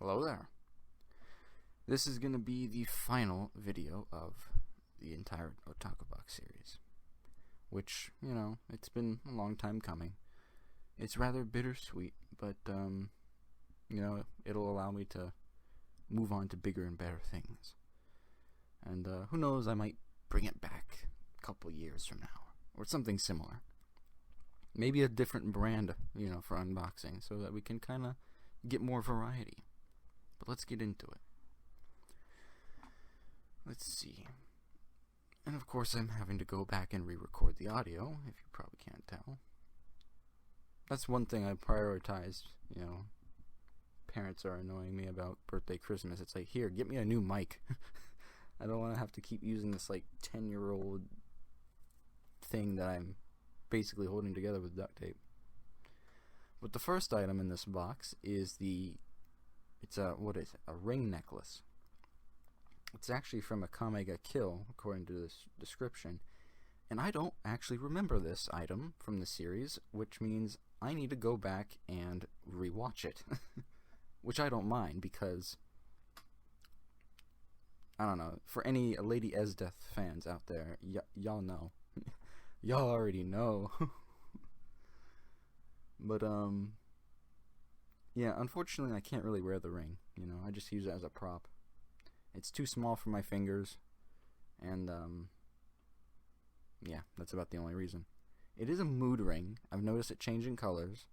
Hello there. This is going to be the final video of the entire Otaku Box series, which, it's been a long time coming. It's rather bittersweet, but, it'll allow me to move on to bigger and better things. And who knows, I might bring it back a couple years from now, or something similar. Maybe a different brand, for unboxing, so that we can kind of get more variety. But let's get into it. Let's see. And of course I'm having to go back and re-record the audio, if you probably can't tell. That's one thing I prioritized, Parents are annoying me about birthday, Christmas. It's like, here, get me a new mic. I don't want to have to keep using this, 10-year-old thing that I'm basically holding together with duct tape. But the first item in this box is a ring necklace. It's actually from a Kame ga Kill, according to this description, and I don't actually remember this item from the series, which means I need to go back and rewatch it, which I don't mind because, I don't know, for any Lady Esdeath fans out there, y'all know. Y'all already know. But, yeah, unfortunately I can't really wear the ring, I just use it as a prop. It's too small for my fingers, and, yeah, that's about the only reason. It is a mood ring. I've noticed it changing colors,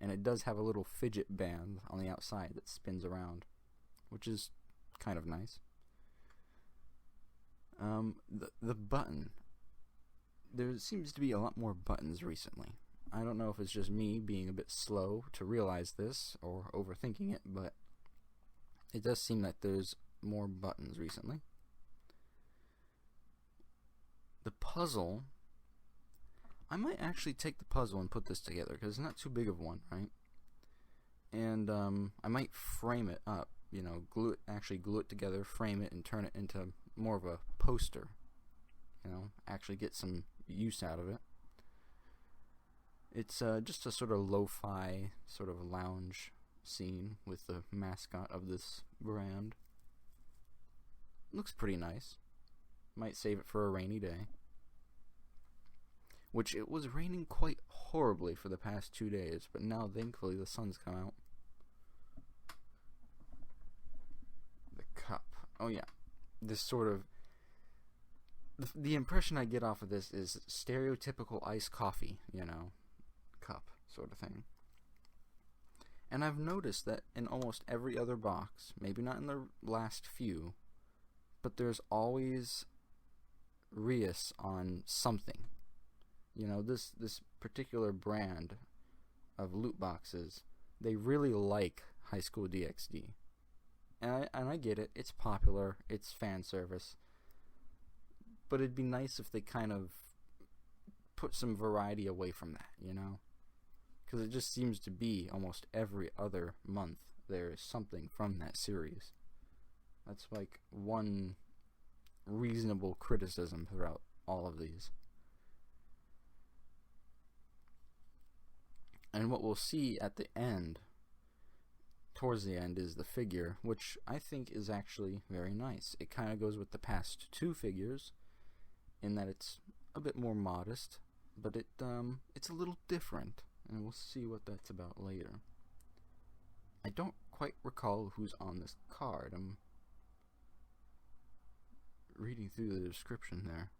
and it does have a little fidget band on the outside that spins around, which is kind of nice. The button. There seems to be a lot more buttons recently. I don't know if it's just me being a bit slow to realize this or overthinking it, but it does seem that there's more buttons recently. The puzzle, I might actually take the puzzle and put this together because it's not too big of one, right? And I might frame it up, glue it together, frame it, and turn it into more of a poster. Actually get some use out of it. It's just a sort of lo-fi sort of lounge scene with the mascot of this brand. Looks pretty nice. Might save it for a rainy day. Which it was raining quite horribly for the past 2 days, but now thankfully the sun's come out. The cup. Oh yeah. This sort of... The impression I get off of this is stereotypical iced coffee, cup sort of thing. And I've noticed that in almost every other box, maybe not in the last few, but there's always Rias on something. This particular brand of loot boxes, they really like High School DxD. And I get it, it's popular, it's fan service. But it'd be nice if they kind of put some variety away from that, Because it just seems to be almost every other month there is something from that series. That's one reasonable criticism throughout all of these. And what we'll see at the end, towards the end, is the figure, which I think is actually very nice. It kind of goes with the past two figures, in that it's a bit more modest, but it's a little different, and we'll see what that's about later. I don't quite recall who's on this card. I'm reading through the description there.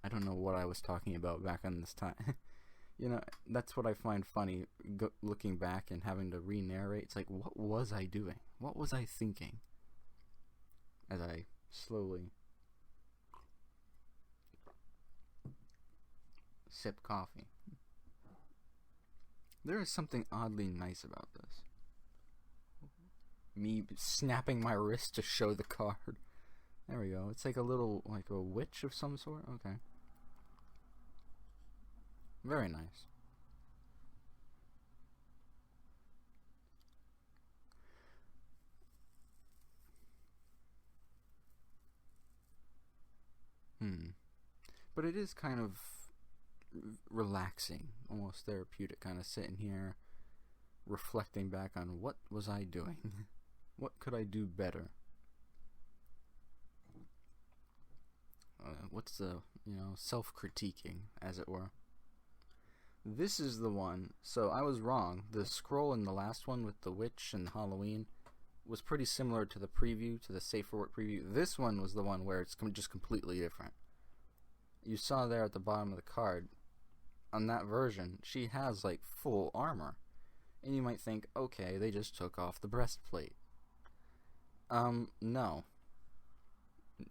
I don't know what I was talking about back on this time. That's what I find funny, looking back and having to re-narrate. It's like, what was I doing? What was I thinking? As I slowly sip coffee. There is something oddly nice about this. Me snapping my wrist to show the card. There we go. It's like a little, like a witch of some sort. Okay. Very nice. But it is kind of relaxing, almost therapeutic, kind of sitting here reflecting back on what was I doing? What could I do better? What's the, self-critiquing, as it were. This is the one, so I was wrong. The scroll in the last one with the witch and Halloween was pretty similar to the preview, to the Safe for Work preview. This one was the one where it's just completely different. You saw there at the bottom of the card, on that version, she has like full armor. And you might think, okay, they just took off the breastplate. No.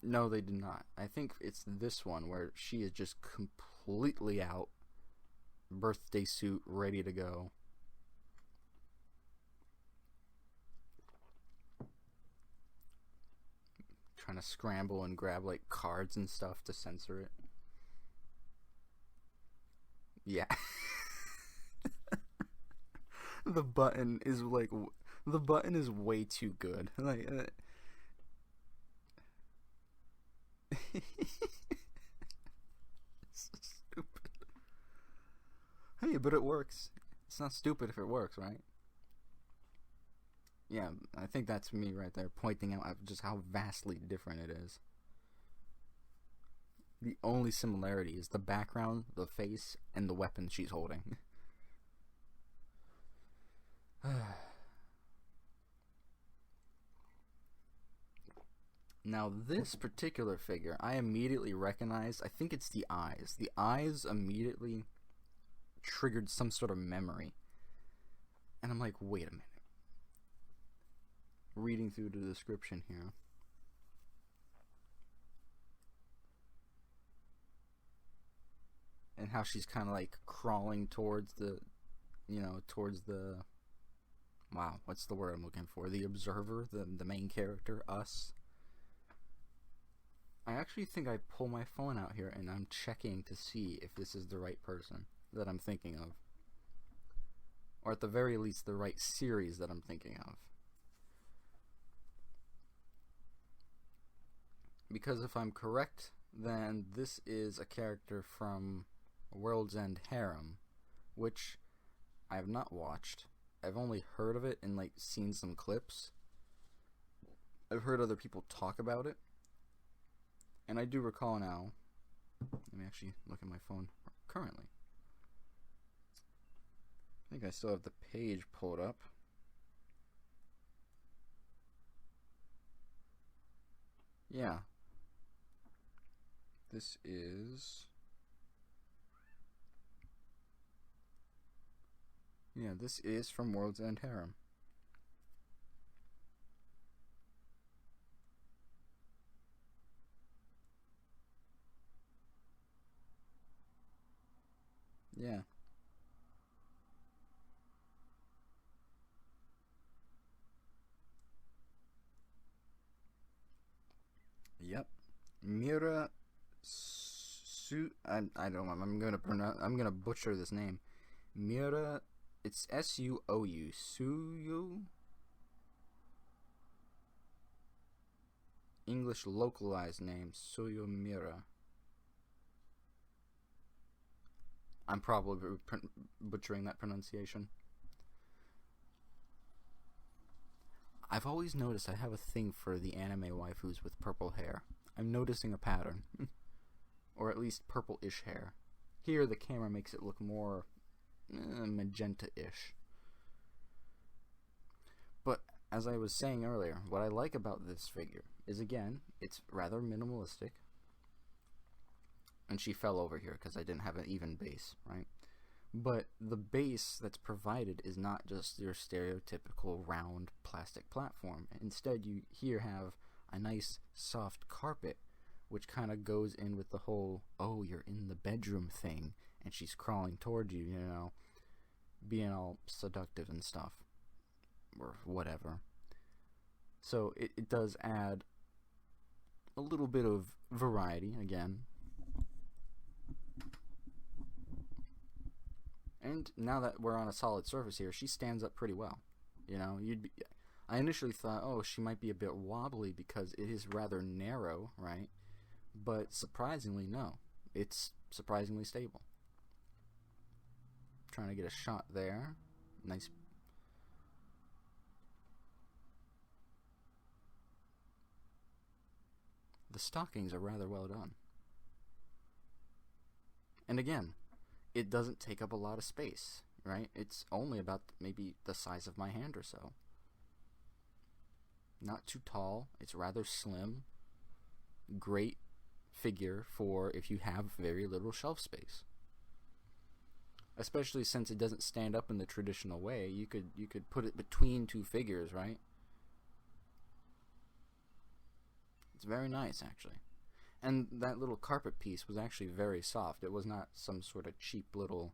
No, they did not. I think it's this one where she is just completely out. Birthday suit, ready to go. Trying to scramble and grab like cards and stuff to censor it. Yeah. The button is way too good. Like it's so stupid. Hey, but it works. It's not stupid if it works, right? Yeah, I think that's me right there, pointing out just how vastly different it is. The only similarity is the background, the face, and the weapon she's holding. Now, this particular figure, I immediately recognized. I think it's the eyes. The eyes immediately triggered some sort of memory. And I'm like, wait a minute. Reading through the description here. And how she's kind of like crawling towards the, wow, what's the word I'm looking for? The observer, the main character, us. I actually think I pull my phone out here and I'm checking to see if this is the right person that I'm thinking of. Or at the very least, the right series that I'm thinking of. Because if I'm correct, then this is a character from World's End Harem, which I have not watched. I've only heard of it and like seen some clips. I've heard other people talk about it. And I do recall now. Let me actually look at my phone currently. I think I still have the page pulled up. Yeah. This is... Yeah, this is from World's End Harem. Yeah. Yep. Mira I don't know. I'm gonna butcher this name. Mira, it's Suou. Suyu. English localized name, Suyu Mira. I'm probably butchering that pronunciation. I've always noticed I have a thing for the anime waifus with purple hair. I'm noticing a pattern. Or at least purple-ish hair. Here the camera makes it look more magenta-ish. But as I was saying earlier, what I like about this figure is, again, it's rather minimalistic. And she fell over here because I didn't have an even base, right? But the base that's provided is not just your stereotypical round plastic platform. Instead, you here have a nice soft carpet, which kind of goes in with the whole, oh, you're in the bedroom thing, and she's crawling toward you, being all seductive and stuff, or whatever. So it does add a little bit of variety, again. And now that we're on a solid surface here, she stands up pretty well. I initially thought, oh, she might be a bit wobbly because it is rather narrow, right? But surprisingly, no. It's surprisingly stable. trying to get a shot there. Nice. The stockings are rather well done. And again, it doesn't take up a lot of space, right? It's only about maybe the size of my hand or so. Not too tall. It's rather slim. Great figure for if you have very little shelf space. Especially since it doesn't stand up in the traditional way. You could put it between two figures, right? It's very nice, actually. And that little carpet piece was actually very soft. It was not some sort of cheap little,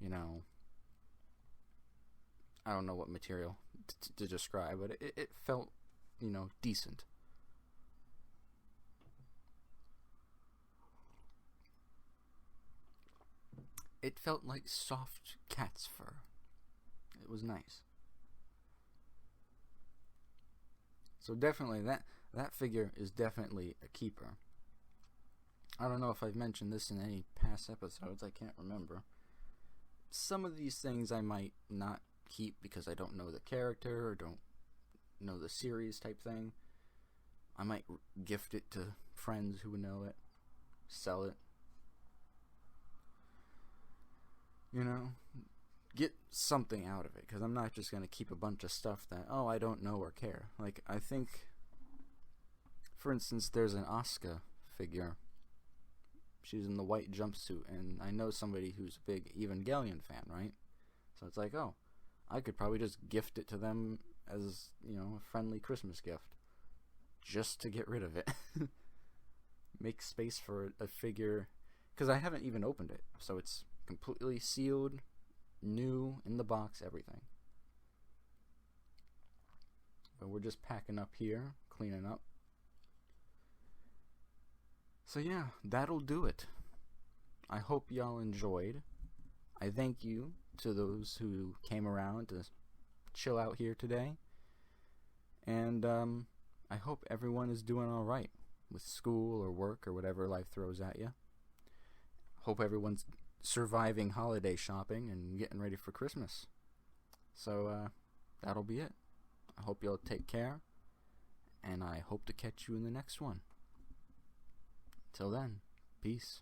I don't know what material to describe, but it felt, decent. It felt like soft cat's fur. It was nice. So definitely that figure is definitely a keeper. I don't know if I've mentioned this in any past episodes. I can't remember. Some of these things I might not keep because I don't know the character or don't know the series type thing. I might gift it to friends who know it, sell it. Get something out of it, because I'm not just going to keep a bunch of stuff that, I don't know or care. Like, I think, for instance, there's an Asuka figure. She's in the white jumpsuit, and I know somebody who's a big Evangelion fan, right? So it's like, I could probably just gift it to them as, a friendly Christmas gift. Just to get rid of it. Make space for a figure, because I haven't even opened it, so it's completely sealed, new, in the box, everything. But we're just packing up here, cleaning up. So yeah, that'll do it. I hope y'all enjoyed. I thank you to those who came around to chill out here today. And I hope everyone is doing alright with school or work or whatever life throws at you. Hope everyone's surviving holiday shopping and getting ready for Christmas. So that'll be it. I hope y'all take care, and I hope to catch you in the next one. Till then, peace.